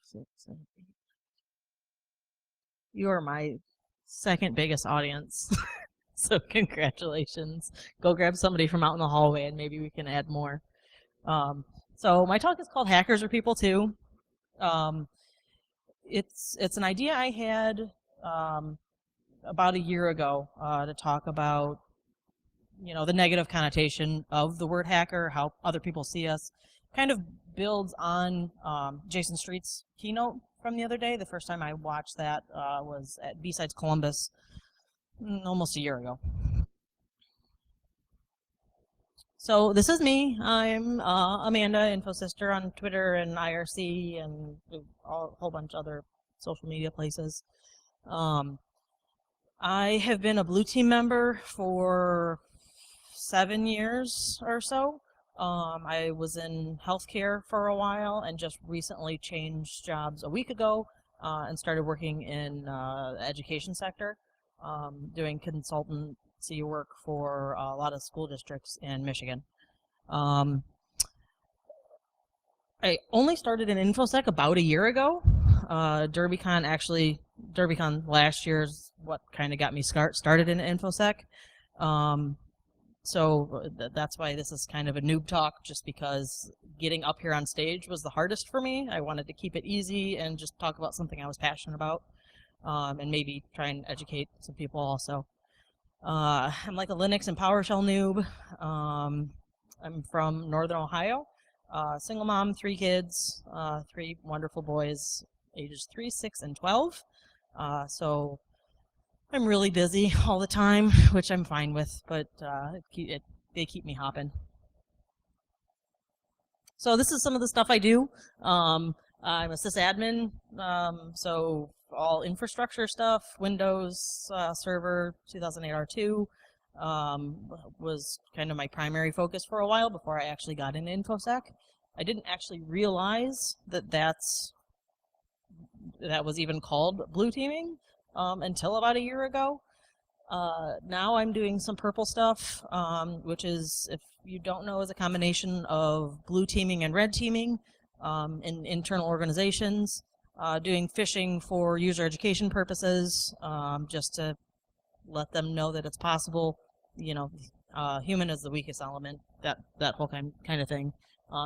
6, 7, 8. You are my second biggest audience. So congratulations. Go grab somebody from out in the hallway and maybe we can add more. So my talk is called Hackers Are People Too. It's an idea I had about a year ago to talk about, the negative connotation of the word hacker, how other people see us. Kind of builds on Jason Street's keynote from the other day. The first time I watched that was at B-Sides Columbus almost a year ago. So this is me. I'm Amanda, Infosystir on Twitter and IRC and a whole bunch of other social media places. I have been a Blue Team member for 7 years or so. I was in healthcare for a while and just recently changed jobs a week ago and started working in the education sector, doing consultancy work for a lot of school districts in Michigan. I only started in InfoSec about a year ago. DrrCON last year is what kind of got me started in InfoSec. So that's why this is kind of a noob talk, just because getting up here on stage was the hardest for me. I wanted to keep it easy and just talk about something I was passionate about, and maybe try and educate some people also. I'm like a Linux and PowerShell noob. I'm from Northern Ohio, single mom, 3 kids, 3 wonderful boys, ages 3, 6, and 12. So I'm really busy all the time, which I'm fine with, but they keep me hopping. So this is some of the stuff I do. I'm a sysadmin, so all infrastructure stuff, Windows Server 2008 R2 was kind of my primary focus for a while before I actually got into InfoSec. I didn't actually realize that was even called blue teaming until about a year ago. Now I'm doing some purple stuff, which is, if you don't know, is a combination of blue teaming and red teaming in internal organizations, doing phishing for user education purposes, just to let them know that it's possible. Human is the weakest element, that whole kind of thing.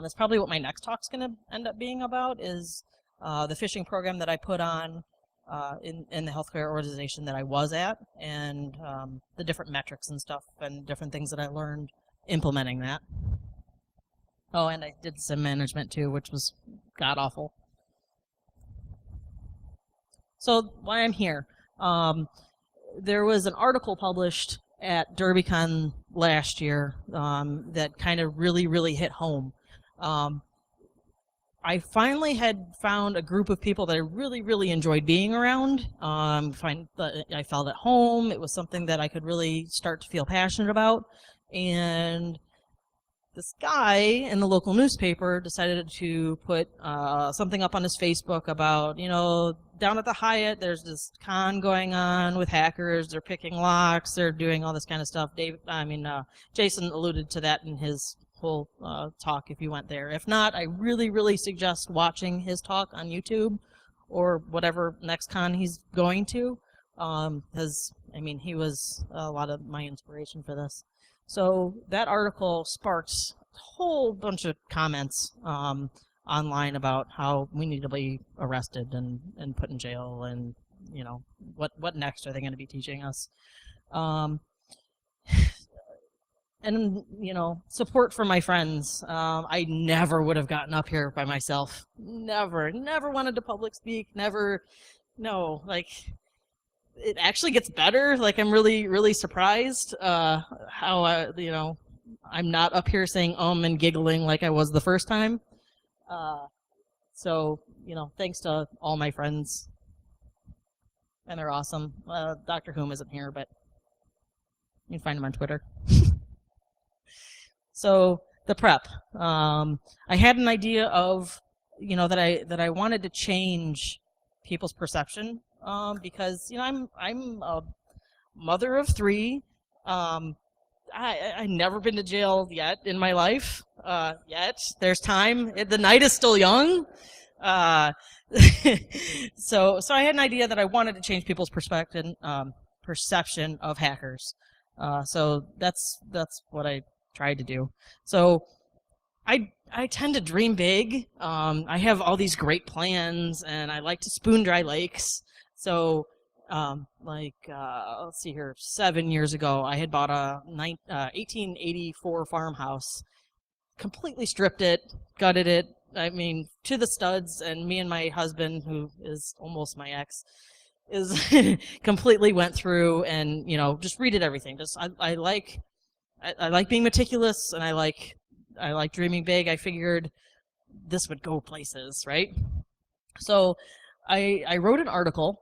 That's probably what my next talk's going to end up being about, is the phishing program that I put on in the healthcare organization that I was at, and the different metrics and stuff and different things that I learned implementing that. Oh, and I did some management too, which was god-awful. So why I'm here. There was an article published at DrrCON last year that kind of really hit home. I finally had found a group of people that I really enjoyed being around. I felt at home. It was something that I could really start to feel passionate about. And this guy in the local newspaper decided to put something up on his Facebook about, down at the Hyatt, there's this con going on with hackers. They're picking locks. They're doing all this kind of stuff. Jason alluded to that in his whole talk if you went there. If not, I really suggest watching his talk on YouTube or whatever next con he's going to, because he was a lot of my inspiration for this. So that article sparked a whole bunch of comments online about how we need to be arrested and put in jail, and what next are they going to be teaching us. And, support from my friends. I never would have gotten up here by myself. Never wanted to public speak. It actually gets better. Like, I'm really surprised how, I'm not up here saying and giggling like I was the first time. So, thanks to all my friends. And they're awesome. Dr. Whom isn't here, but you can find him on Twitter. So the prep, I had an idea of, that I wanted to change people's perception, because I'm a mother of 3. I've never been to jail yet in my life. Yet there's time. The night is still young. Uh, so I had an idea that I wanted to change people's perception of hackers. So that's what I tried to do. So I tend to dream big. I have all these great plans, and I like to spoon dry lakes. So, let's see here, 7 years ago, I had bought a 1884 farmhouse, completely stripped it, gutted it. I mean, to the studs, and me and my husband, who is almost my ex, is completely went through and just redid everything. I like being meticulous, and I like dreaming big. I figured this would go places, right? So I wrote an article,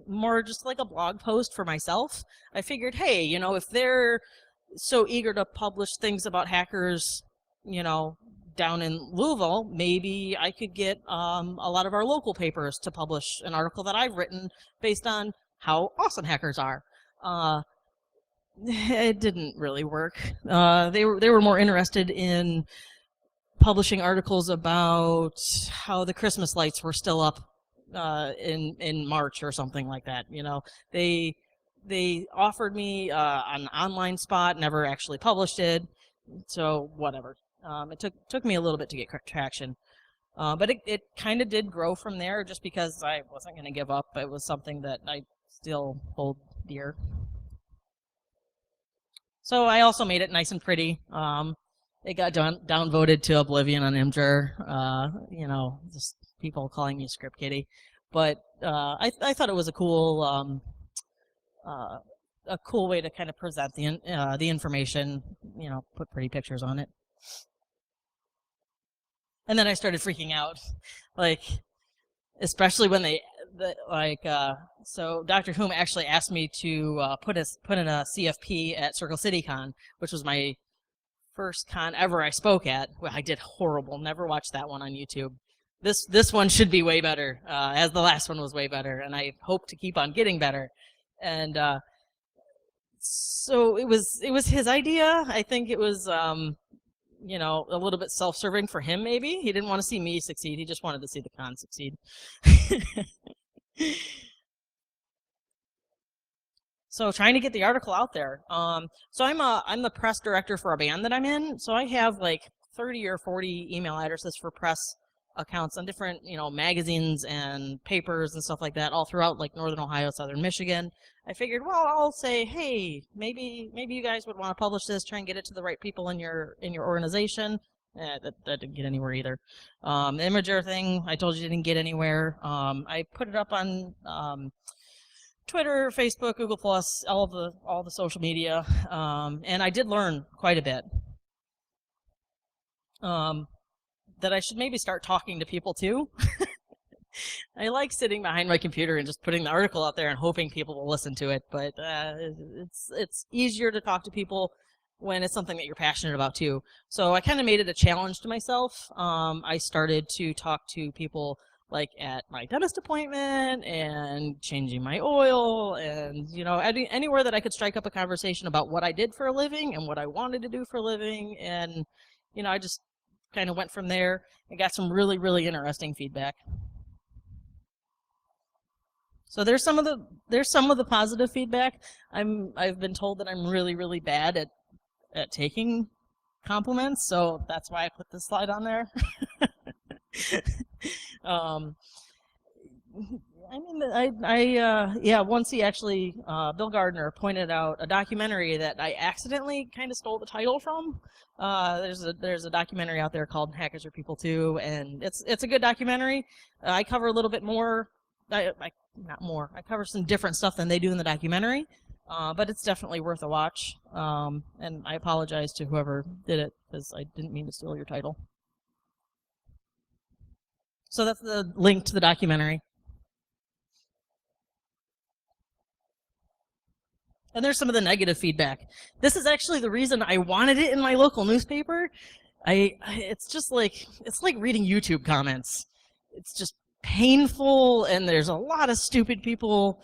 more just like a blog post for myself. I figured, hey, if they're so eager to publish things about hackers, down in Louisville, maybe I could get a lot of our local papers to publish an article that I've written based on how awesome hackers are. It didn't really work. They were more interested in publishing articles about how the Christmas lights were still up in March or something like that. They offered me an online spot, never actually published it. So whatever. It took me a little bit to get traction. But it kind of did grow from there, just because I wasn't going to give up. It was something that I still hold dear. So I also made it nice and pretty. It got downvoted to oblivion on Imgur. Just people calling me Script Kitty. But I thought it was a cool way to kind of present the information. Put pretty pictures on it. And then I started freaking out, especially when so Dr. Whom actually asked me to put in a CFP at Circle City Con, which was my first con ever I spoke at. Well, I did horrible. Never watched that one on YouTube. This one should be way better, as the last one was way better, and I hope to keep on getting better. And so it was his idea. I think it was a little bit self-serving for him, maybe. He didn't want to see me succeed. He just wanted to see the con succeed. So trying to get the article out there. So I'm the press director for a band that I'm in. So I have like 30 or 40 email addresses for press accounts on different, magazines and papers and stuff like that, all throughout like Northern Ohio, Southern Michigan. I figured, well, I'll say, hey, maybe you guys would want to publish this, try and get it to the right people in your organization. That didn't get anywhere either. The Imgur thing, I told you, didn't get anywhere. I put it up on Twitter, Facebook, Google+, all the social media, and I did learn quite a bit. That I should maybe start talking to people too. I like sitting behind my computer and just putting the article out there and hoping people will listen to it, but it's easier to talk to people when it's something that you're passionate about too. So I kind of made it a challenge to myself. I started to talk to people like at my dentist appointment and changing my oil, and anywhere that I could strike up a conversation about what I did for a living and what I wanted to do for a living, and I just kind of went from there and got some really, really interesting feedback. So there's some of the positive feedback. I've been told that I'm really, really bad at taking compliments, so that's why I put this slide on there. Once he actually, Bill Gardner pointed out a documentary that I accidentally kind of stole the title from. There's a documentary out there called Hackers Are People Too, and it's a good documentary. I cover a little bit more, not more. I cover some different stuff than they do in the documentary, but it's definitely worth a watch. And I apologize to whoever did it, because I didn't mean to steal your title. So that's the link to the documentary. And there's some of the negative feedback. This is actually the reason I wanted it in my local newspaper. It's like reading YouTube comments. It's just painful, and there's a lot of stupid people.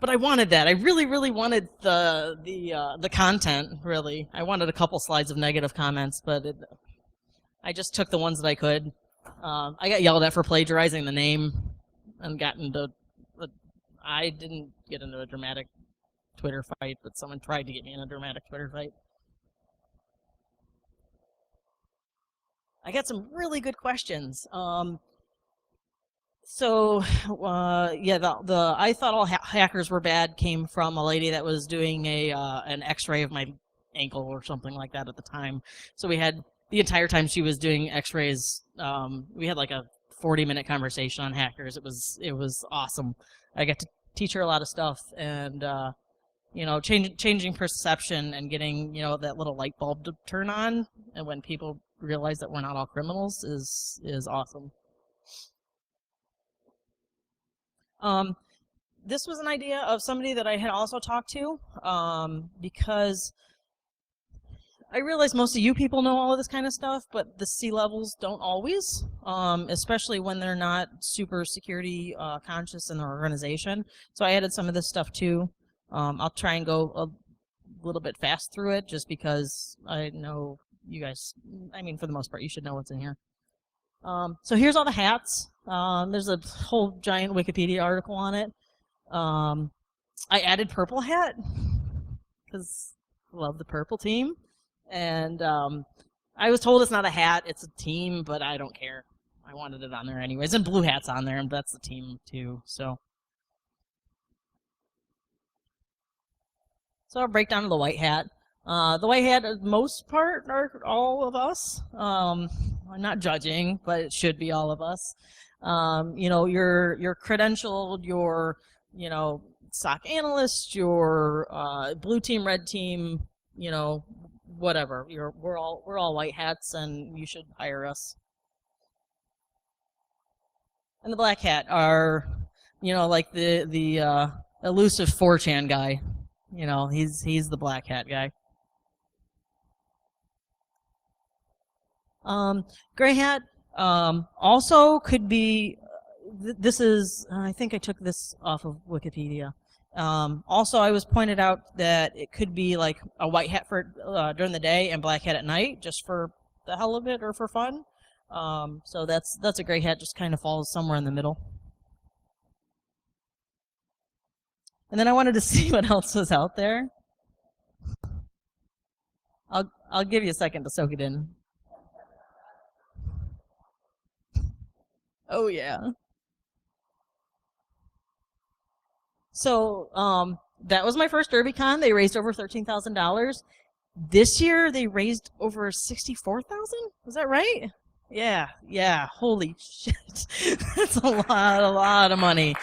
But I wanted that. I really, really wanted the content. Really, I wanted a couple slides of negative comments, but I just took the ones that I could. I got yelled at for plagiarizing the name, and got into. I didn't get into a dramatic Twitter fight, but someone tried to get me in a dramatic Twitter fight. I got some really good questions. So, yeah, the I thought all hackers were bad came from a lady that was doing an X-ray of my ankle or something like that at the time. So we had the entire time she was doing X-rays. We had like a 40-minute conversation on hackers. It was awesome. I got to teach her a lot of stuff, and you know, changing perception and getting, you know, that little light bulb to turn on, and when people realize that we're not all criminals is awesome. This was an idea of somebody that I had also talked to, because I realize most of you people know all of this kind of stuff, but the C-levels don't always, especially when they're not super security conscious in their organization. So I added some of this stuff too. I'll try and go a little bit fast through it just because I know you guys, I mean, for the most part, you should know what's in here. So here's all the hats. There's a whole giant Wikipedia article on it. I added purple hat because I love the purple team. And I was told it's not a hat, it's a team, but I don't care. I wanted it on there anyways. And blue hat's on there, and that's the team too. So I'll break down to the white hat. The white hat, the most part, are all of us. I'm not judging, but it should be all of us. You know, you're credentialed, you're, you know, SOC analyst, you're blue team, red team, you know, whatever. We're all white hats, and you should hire us. And the black hat are, you know, like the elusive 4chan guy. You know, he's the black hat guy. Gray hat also could be. This is. I think I took this off of Wikipedia. Also, I was pointed out that it could be like a white hat for during the day and black hat at night, just for the hell of it or for fun. So that's a gray hat, just kind of falls somewhere in the middle. And then I wanted to see what else was out there. I'll give you a second to soak it in. Oh yeah. So that was my first DerbyCon. They raised over $13,000. This year they raised over 64,000. Was that right? Yeah. Holy shit, that's a lot of money.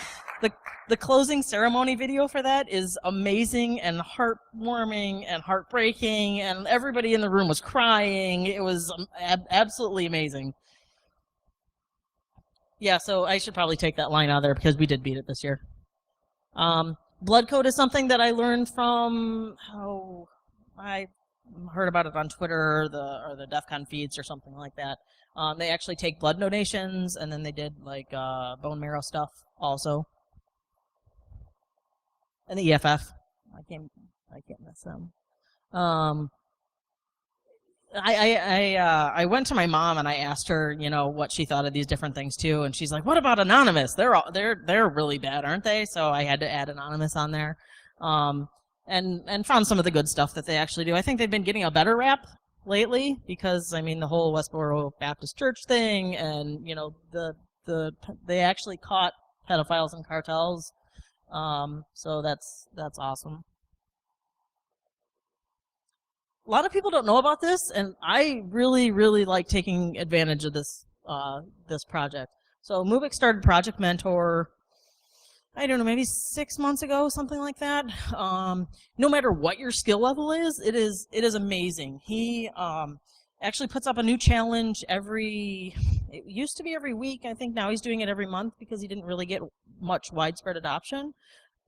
The closing ceremony video for that is amazing and heartwarming and heartbreaking, and everybody in the room was crying. It was absolutely amazing. Yeah, so I should probably take that line out of there because we did beat it this year. Blood code is something that I learned from, I heard about it on Twitter or the DEF CON feeds or something like that. They actually take blood donations, and then they did like bone marrow stuff also. And the EFF. I can't miss them. I went to my mom and I asked her, you know, what she thought of these different things too, and she's like, "What about Anonymous? They're really bad, aren't they?" So I had to add Anonymous on there, and found some of the good stuff that they actually do. I think they've been getting a better rap lately because I mean the whole Westboro Baptist Church thing, and you know they actually caught pedophiles and cartels. So that's awesome. A lot of people don't know about this, and I really like taking advantage of this this project. So Mubik started Project Mentor, I don't know, maybe 6 months ago, something like that. No matter what your skill level is, it is amazing. He actually puts up a new challenge it used to be every week. I think now he's doing it every month because he didn't really get much widespread adoption.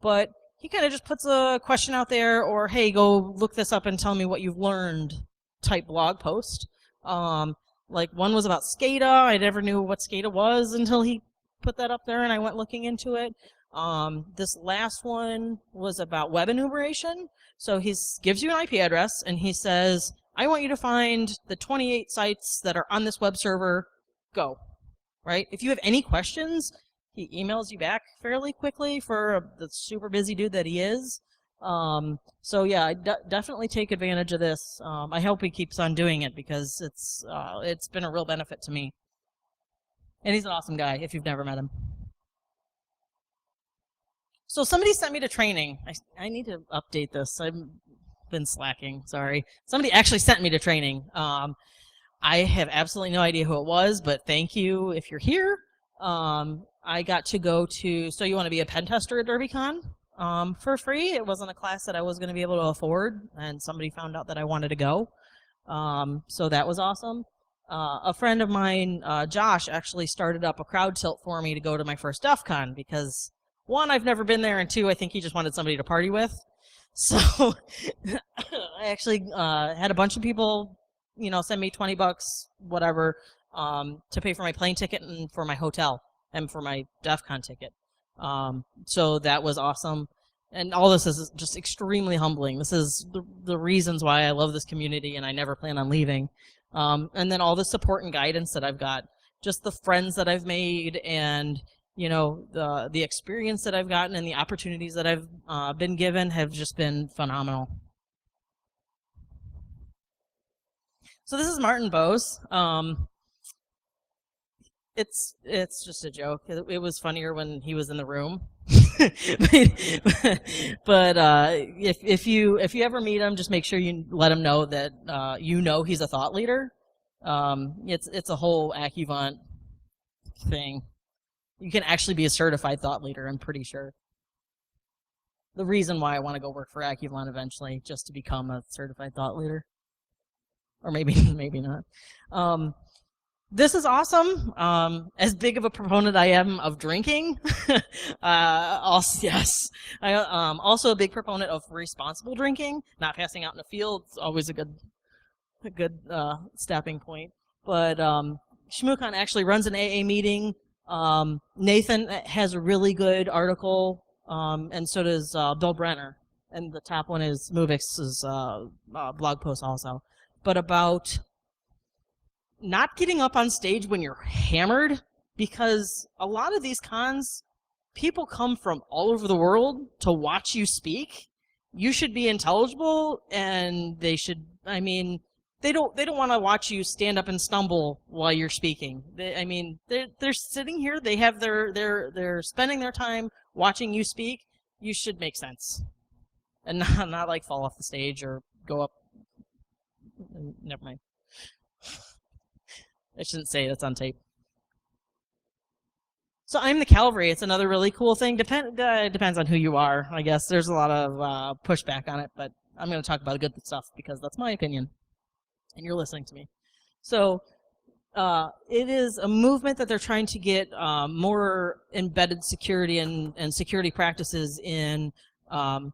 But he kind of just puts a question out there, or hey, go look this up and tell me what you've learned type blog post. Like one was about SCADA. I never knew what SCADA was until he put that up there and I went looking into it. This last one was about web enumeration. So he gives you an IP address and he says, I want you to find the 28 sites that are on this web server. Go. Right? If you have any questions, he emails you back fairly quickly for the super busy dude that he is. So yeah, I definitely take advantage of this. I hope he keeps on doing it because it's been a real benefit to me. And he's an awesome guy if you've never met him. So somebody sent me to training. I need to update this. I've been slacking. Sorry. Somebody actually sent me to training. I have absolutely no idea who it was, but thank you if you're here. I got to go to, so you want to be a pen tester at GrrCON for free. It wasn't a class that I was going to be able to afford, and somebody found out that I wanted to go. So that was awesome. A friend of mine, Josh, actually started up a crowd tilt for me to go to my first DEF CON because, one, I've never been there, and two, I think he just wanted somebody to party with. So I actually had a bunch of people, you know, send me $20, whatever, to pay for my plane ticket and for my hotel and for my DEF CON ticket. So that was awesome. And all this is just extremely humbling. This is the reasons why I love this community and I never plan on leaving. And then all the support and guidance that I've got, just the friends that I've made, and you know, the experience that I've gotten and the opportunities that I've been given have just been phenomenal. So this is Martin Bose. It's just a joke. It was funnier when he was in the room. But if you ever meet him, just make sure you let him know that you know he's a thought leader. It's a whole AccuVant thing. You can actually be a certified thought leader, I'm pretty sure. The reason why I want to go work for AccuVant eventually, just to become a certified thought leader. Or maybe not. This is awesome. As big of a proponent I am of drinking, also, yes. Also a big proponent of responsible drinking, not passing out in the field. It's always a good stepping point. But ShmooCon actually runs an AA meeting. Nathan has a really good article, and so does Bill Brenner. And the top one is Movix's blog post also. But about not getting up on stage when you're hammered, because a lot of these cons, people come from all over the world to watch you speak. You should be intelligible, and they should, I mean, they don't want to watch you stand up and stumble while you're speaking. They're sitting here, they have they're spending their time watching you speak. You should make sense. And not like fall off the stage or go up. Never mind. I shouldn't say that's on tape. So I'm the Calvary. It's another really cool thing. Depends on who you are, I guess. There's a lot of pushback on it, but I'm going to talk about the good stuff because that's my opinion, and you're listening to me. So it is a movement that they're trying to get more embedded security and security practices in, you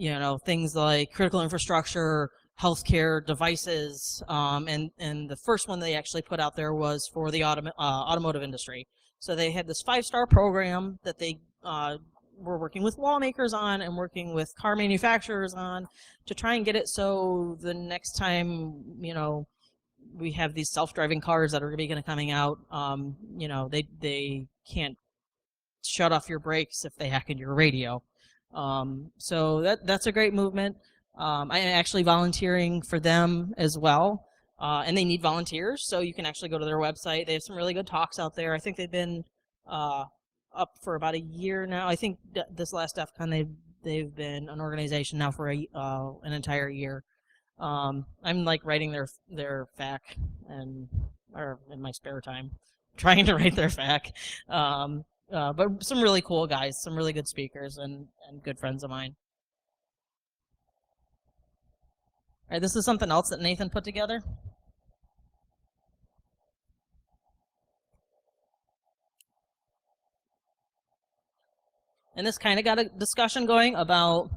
know, things like critical infrastructure, healthcare devices, and the first one they actually put out there was for the automotive industry. So they had this 5-star program that they were working with lawmakers on and working with car manufacturers on to try and get it so the next time, you know, we have these self-driving cars that are going to be coming out, you know, they can't shut off your brakes if they hack into your radio. So that's a great movement. I'm actually volunteering for them as well, and they need volunteers, so you can actually go to their website. They have some really good talks out there. I think they've been up for about a year now. I think this last DEF CON they've been an organization now for an entire year. I'm like writing their FAQ or in my spare time, trying to write their FAQ. But some really cool guys, some really good speakers, and good friends of mine. All right, this is something else that Nathan put together. And this kind of got a discussion going about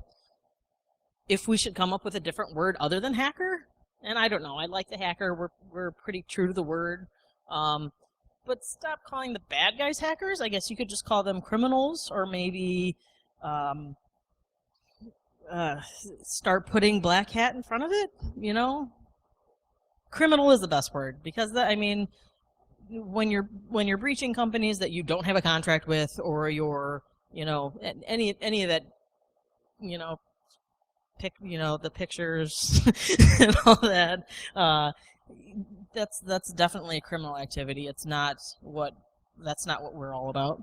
if we should come up with a different word other than hacker. And I don't know. I like the hacker. We're pretty true to the word. But stop calling the bad guys hackers. I guess you could just call them criminals, or maybe start putting black hat in front of it, you know? criminal is the best word, because I mean, when you're breaching companies that you don't have a contract with, or you're, any of that, you know, the pictures and all that, that's definitely a criminal activity. That's not what we're all about.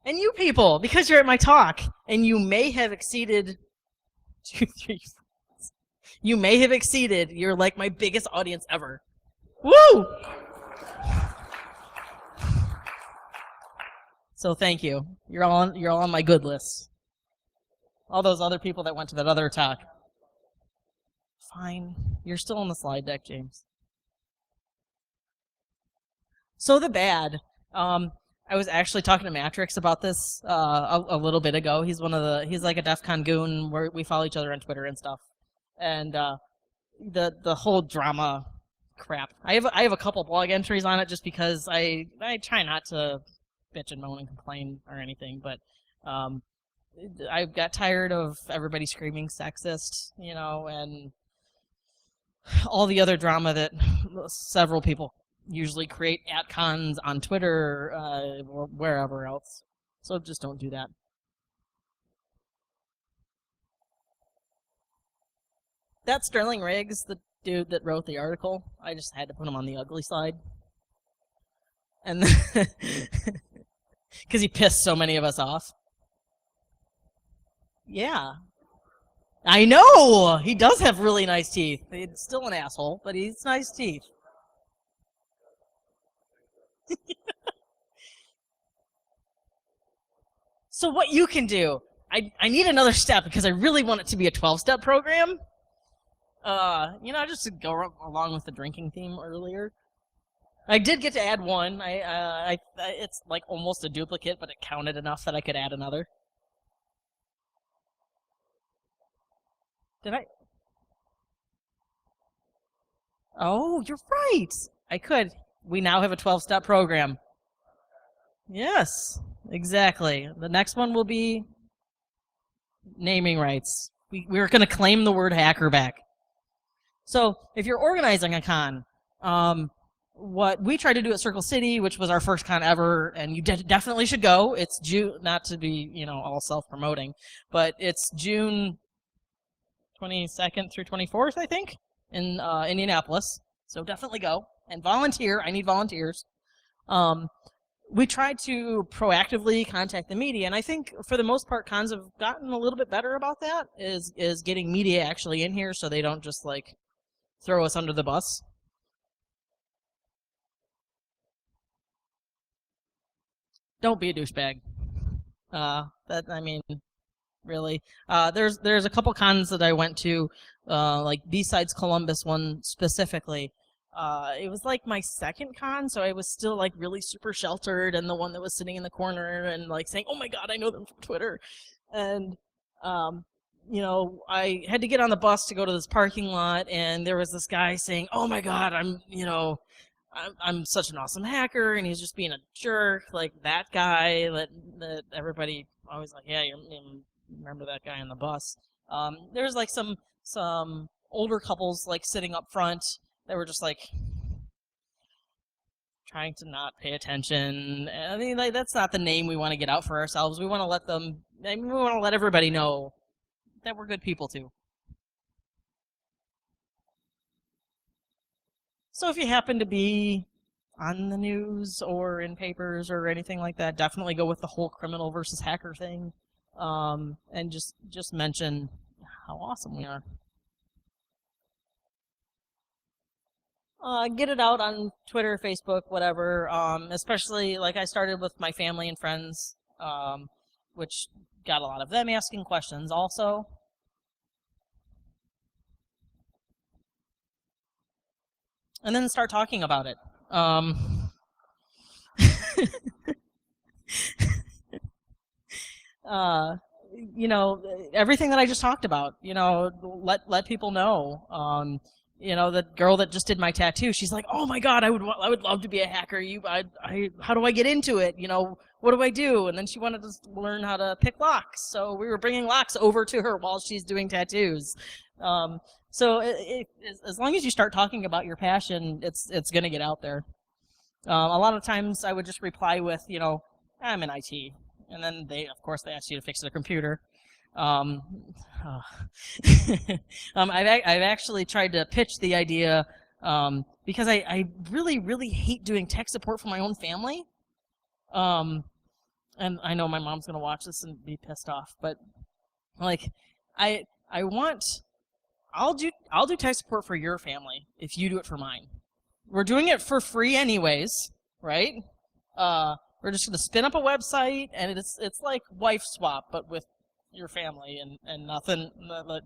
And you people, because you're at my talk, and you may have exceeded two, three, you may have exceeded. You're like my biggest audience ever. Woo! So thank you. You're all on my good list. All those other people that went to that other talk. Fine. You're still on the slide deck, James. So the bad. I was actually talking to Matrix about this a little bit ago. He's like a DEF CON goon, where we follow each other on Twitter and stuff. And the whole drama crap. I have a couple blog entries on it, just because I try not to bitch and moan and complain or anything, but I got tired of everybody screaming sexist, and all the other drama that several people usually create at cons, on Twitter, or wherever else. So just don't do that. That Sterling Riggs, the dude that wrote the article, I just had to put him on the ugly side. And because he pissed so many of us off. Yeah. I know! He does have really nice teeth. He's still an asshole, but he's nice teeth. So what you can do, I need another step, because I really want it to be a 12-step program. Just to go along with the drinking theme earlier. I did get to add one. It's like almost a duplicate, but it counted enough that I could add another. Did I? Oh, you're right. I could. We now have a 12-step program. Yes, exactly. The next one will be naming rights. We're going to claim the word hacker back. So if you're organizing a con, what we tried to do at Circle City, which was our first con ever, and you definitely should go. It's June, not to be, all self-promoting, but it's June 22nd through 24th, I think, in Indianapolis. So definitely go and volunteer. I need volunteers. We tried to proactively contact the media, and I think for the most part, cons have gotten a little bit better about that. Is getting media actually in here, so they don't just like throw us under the bus. Don't be a douchebag. Really. There's a couple cons that I went to, like B-Sides Columbus one specifically. It was like my second con, so I was still like really super sheltered, and the one that was sitting in the corner and like saying, "Oh my God, I know them from Twitter," and I had to get on the bus to go to this parking lot, and there was this guy saying, "Oh my God, I'm such an awesome hacker," and he's just being a jerk, like that guy that everybody always like, yeah, you remember that guy on the bus. There's like some older couples like sitting up front that were just like trying to not pay attention. I mean, like, that's not the name we want to get out for ourselves. We want to we want to let everybody know that we're good people too. So if you happen to be on the news or in papers or anything like that, definitely go with the whole criminal versus hacker thing, and just mention how awesome we are. Get it out on Twitter, Facebook, whatever. Especially like I started with my family and friends, which got a lot of them asking questions also. And then start talking about it. Everything that I just talked about, let people know. The girl that just did my tattoo, she's like, "Oh my God, I would love to be a hacker. How do I get into it? What do I do?" And then she wanted to learn how to pick locks, so we were bringing locks over to her while she's doing tattoos. So as long as you start talking about your passion, it's going to get out there. A lot of times I would just reply with, I'm in IT, and then of course, they ask you to fix their computer. Um, uh, I've actually tried to pitch the idea because I really, really hate doing tech support for my own family. And I know my mom's gonna watch this and be pissed off, but like, I I want I'll do tech support for your family if you do it for mine. We're doing it for free anyways, right? We're just gonna spin up a website, and it's like wife swap, but with your family and nothing,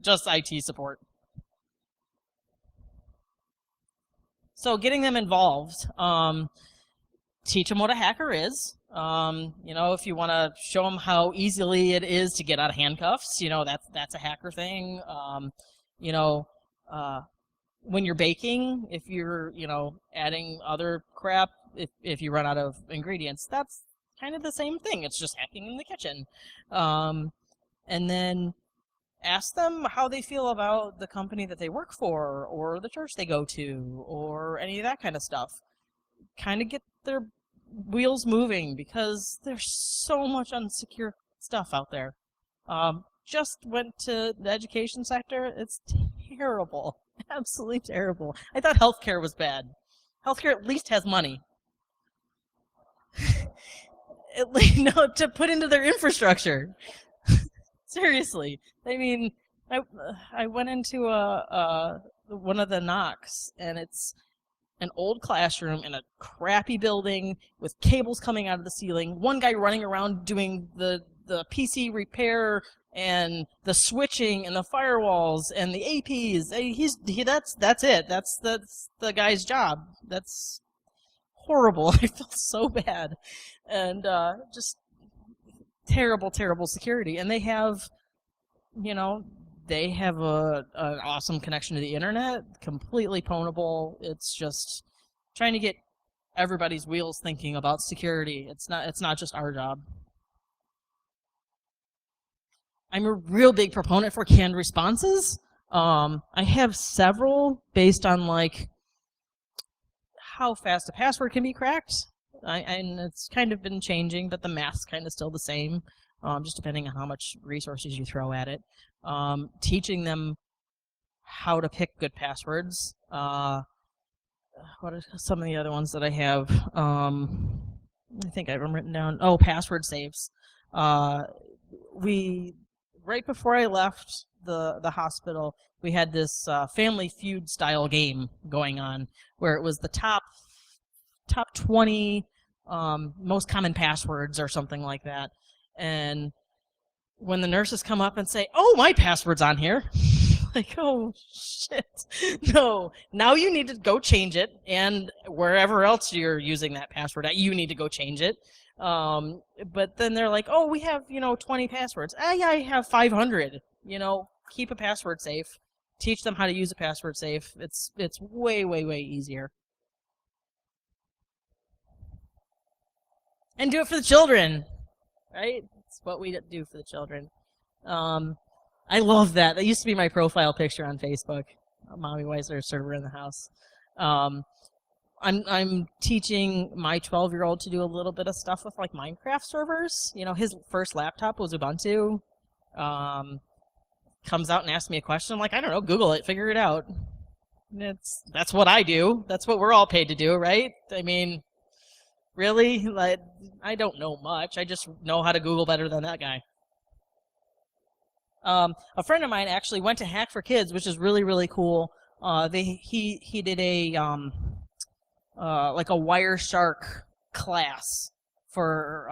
just IT support. So getting them involved, teach them what a hacker is. If you want to show them how easily it is to get out of handcuffs, that's a hacker thing. You know, uh, when you're baking, if you're, adding other crap, if you run out of ingredients, that's kind of the same thing. It's just hacking in the kitchen. And then ask them how they feel about the company that they work for, or the church they go to, or any of that kind of stuff. Kind of get their wheels moving, because there's so much unsecure stuff out there. Just went to the education sector. It's terrible. Absolutely terrible. I thought healthcare was bad. Healthcare at least has money. No, to put into their infrastructure. Seriously. I mean, I went into one of the knocks, and it's an old classroom in a crappy building with cables coming out of the ceiling. One guy running around doing the PC repair and the switching and the firewalls and the APs. That's it. That's the guy's job. That's horrible. I felt so bad, and just terrible, terrible security. And they have, an awesome connection to the internet, completely pwnable. It's just trying to get everybody's wheels thinking about security. It's not just our job. I'm a real big proponent for canned responses. I have several based on like how fast a password can be cracked. And it's kind of been changing, but the math's kind of still the same, just depending on how much resources you throw at it. Teaching them how to pick good passwords. What are some of the other ones that I have? I think I have them written down. Oh, password saves. Right before I left the hospital, we had this Family Feud style game going on, where it was the top 20 most common passwords or something like that. And when the nurses come up and say, "Oh, my password's on here," like, oh shit, no! Now you need to go change it, and wherever else you're using that password at, you need to go change it. But then they're like, "Oh, we have 20 passwords." Yeah, I have 500. Keep a password safe. Teach them how to use a password safe. It's way, way, way easier. And do it for the children, right? It's what we do for the children. I love that. That used to be my profile picture on Facebook. Mommy Weisler, server in the house. I'm teaching my 12-year-old to do a little bit of stuff with like Minecraft servers. His first laptop was Ubuntu. Comes out and asks me a question. I'm like, I don't know, Google it, figure it out. That's what I do. That's what we're all paid to do, right? I mean, really? Like, I don't know much. I just know how to Google better than that guy. A friend of mine actually went to Hack for Kids, which is really, really cool. He did a like a Wireshark class for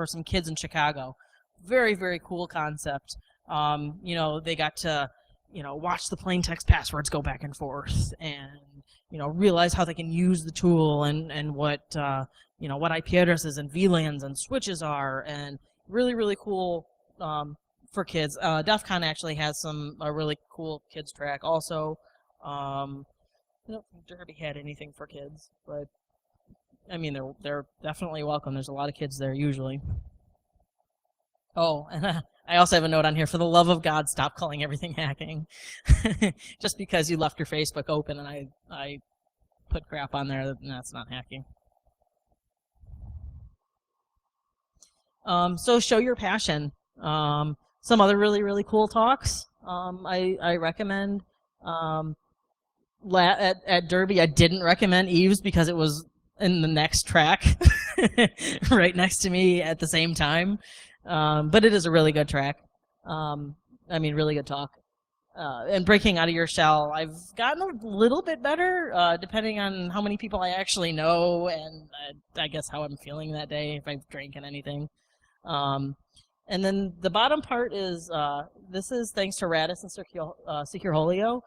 some kids in Chicago. Very, very cool concept. They got to watch the plain text passwords go back and forth, and realize how they can use the tool, and what what IP addresses and VLANs and switches are, and really, really cool for kids. DEF CON actually has a really cool kids track also. I don't think Derby had anything for kids, but I mean they're definitely welcome. There's a lot of kids there usually. Oh, and I also have a note on here, for the love of God, stop calling everything hacking. Just because you left your Facebook open and I put crap on there, that's not hacking. So show your passion. Some other really, really cool talks I recommend. At Derby, I didn't recommend Eve's because it was in the next track, right next to me at the same time. But it is a really good track. Really good talk. And breaking out of your shell, I've gotten a little bit better, depending on how many people I actually know, and I guess how I'm feeling that day, if I've drank anything. And then the bottom part is, this is thanks to Radis and Secure Holio.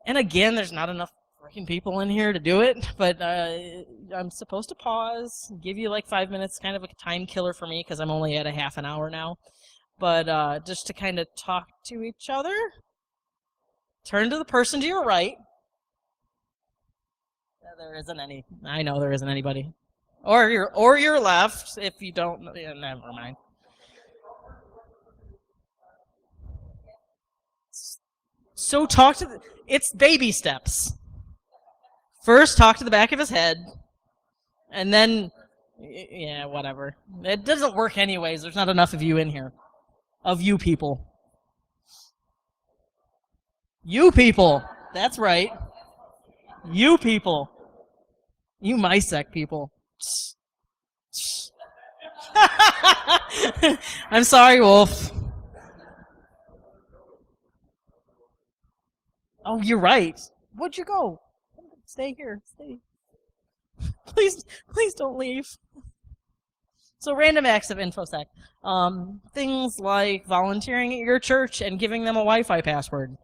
And again, there's not enough freaking people in here to do it, but I'm supposed to pause, give you like 5 minutes, kind of a time killer for me because I'm only at a half an hour now. But just to kind of talk to each other. Turn to the person to your right. There isn't any. I know there isn't anybody. Or your left, if you don't. Yeah, never mind. So talk to it's baby steps. First, talk to the back of his head, and then, yeah, whatever. It doesn't work anyways. There's not enough of you in here. Of you people. You people. That's right. You people. You MySec people. I'm sorry, Wolf. Oh, you're right. Where'd you go? Stay here. Stay. Please don't leave. So random acts of InfoSec. Things like volunteering at your church and giving them a Wi-Fi password.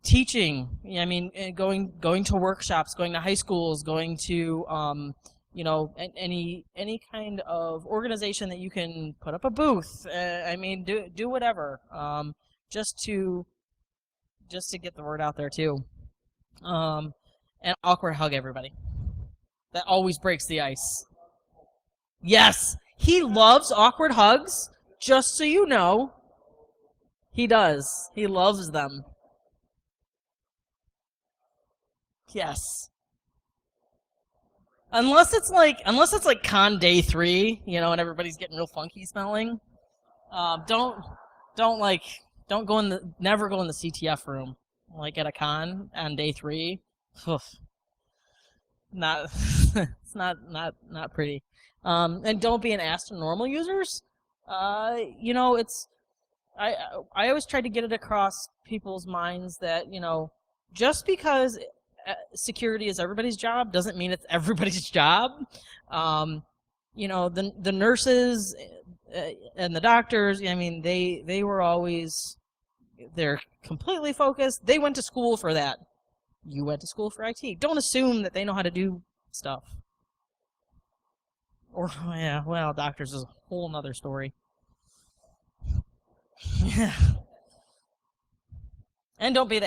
Teaching. I mean, going to workshops, going to high schools, going to any kind of organization that you can put up a booth. Do whatever. Just to get the word out there too. And awkward hug everybody. That always breaks the ice. Yes, he loves awkward hugs. Just so you know, he does. He loves them. Yes. Unless it's like con day 3, and everybody's getting real funky smelling. Don't go in never go in the CTF room, like at a con on day 3. Oof. Not it's not pretty. And don't be an ass to normal users. It's I always try to get it across people's minds that just because security is everybody's job doesn't mean it's everybody's job. The nurses and the doctors. I mean, they were always they're completely focused. They went to school for that. You went to school for IT. Don't assume that they know how to do stuff. Or yeah, well, doctors is a whole nother story. Yeah. And don't be an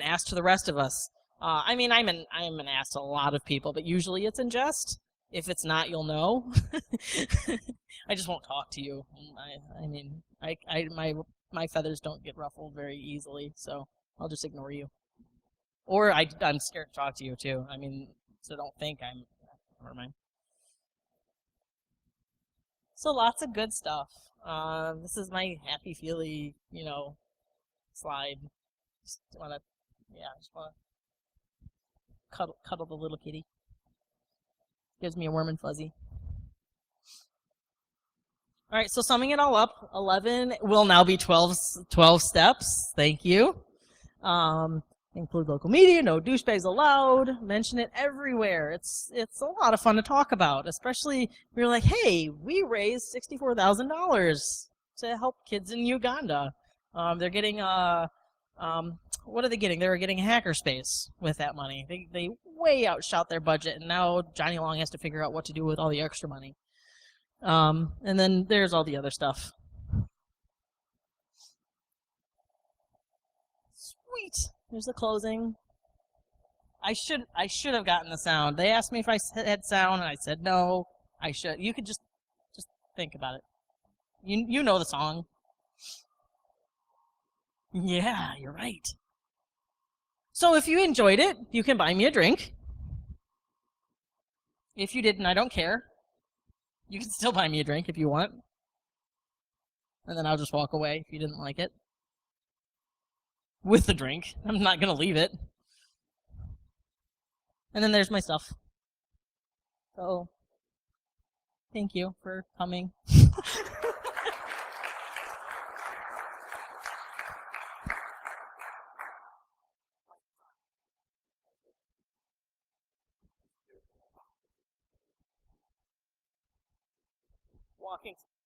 ass to the rest of us. I'm an ass to a lot of people, but usually it's in jest. If it's not, you'll know. I just won't talk to you. My feathers don't get ruffled very easily, so I'll just ignore you. Or I'm scared to talk to you too. So don't think I'm. Never mind. So lots of good stuff. This is my happy feely, slide. Just wanna cuddle the little kitty. Gives me a warm and fuzzy. All right, so summing it all up, 11 will now be 12 steps. Thank you. Include local media, no douchebags allowed, mention it everywhere. It's a lot of fun to talk about, especially if you're like, hey, we raised $64,000 to help kids in Uganda. They're getting what are they getting? They were getting a hackerspace with that money. They way outshout their budget, and now Johnny Long has to figure out what to do with all the extra money. And then there's all the other stuff. Sweet. Here's the closing. I should have gotten the sound. They asked me if I had sound, and I said no. I should. You could just think about it. You know the song. Yeah, you're right. So if you enjoyed it, you can buy me a drink. If you didn't, I don't care. You can still buy me a drink if you want, and then I'll just walk away if you didn't like it with the drink. I'm not gonna leave it. And then there's my stuff. So thank you for coming. Walking